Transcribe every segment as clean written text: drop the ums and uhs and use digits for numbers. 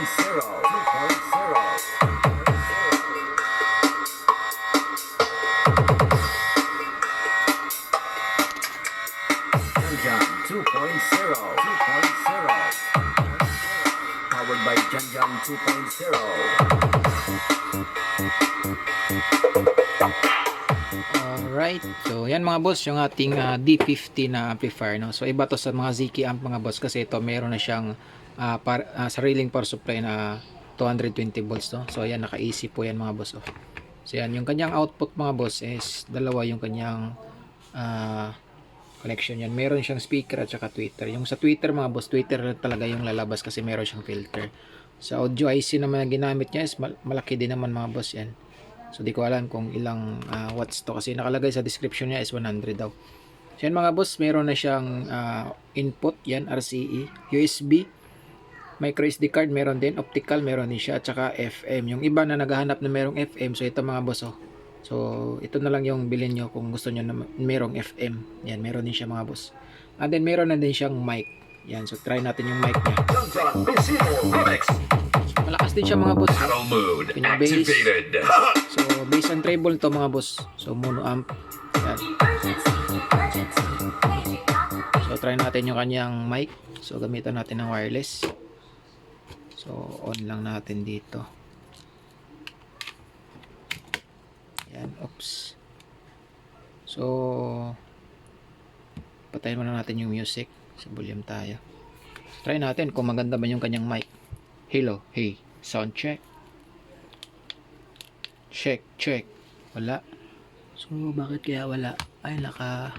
Janjam 2.0 powered by Janjam 2.0. Alright, so yan mga boss, yung ating D50 na amplifier, no? So iba to sa mga ZK amp mga boss, kasi ito meron na siyang sariling power supply na 220 volts, no? So yan, naka-AC po yan mga boss, oh. So yan, yung kanyang output mga boss is dalawa yung kanyang connection yan. Meron siyang speaker at saka tweeter. Yung sa tweeter mga boss, tweeter talaga yung lalabas kasi meron siyang filter. Sa audio IC naman na ginamit niya is malaki din naman mga boss yan. So di ko alam kung ilang watts to, kasi nakalagay sa description niya is 100 daw. So yan mga boss, meron na siyang input yan, RCE, USB, micro SD card meron din, optical meron din siya, at saka FM. Yung iba na naghahanap na merong FM, so ito mga boss, oh. So ito na lang yung bilhin nyo kung gusto nyo na merong FM. Yan, meron din siya mga boss. And then meron na din siyang mic. Yan, so try natin yung mic niya. Malakas din siya mga boss. Kanyang bass. So bass and treble to mga boss. So mono amp. Yan. So try natin yung kanyang mic. So gamitan natin ng wireless. So on lang natin dito. Yan, oops. So patayin muna natin yung music. Sa volume tayo. Try natin kung maganda ba yung kanyang mic. Hello, hey, sound check. Check, check. Wala. So bakit kaya wala? Ay, nakapatay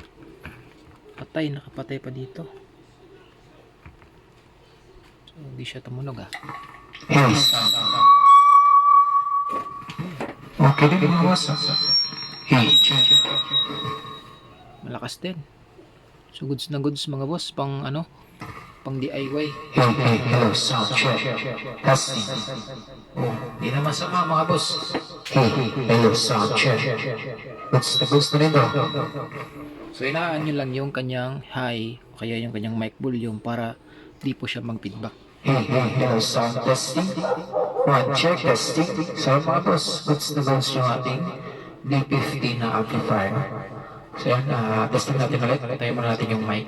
pa dito. So hindi siya tumunog, ah. Okay din mga boss. Hey, check. Malakas din. So goods na goods mga boss, pang ano, pang DIY. Hey, hello, sound check. Testing. Hindi na masama mga boss. Hey, hello, sound check. Gusto rin daw. So inaan nyo lang yung kanyang high o kaya yung kanyang mic volume para di po siya mag-feedback. Hey, hello, sound testing. One check, testing. So mga boss, goods na goods yung ating D50 na amplifier. So yan, testing natin ulit. Tayo muna natin yung mic.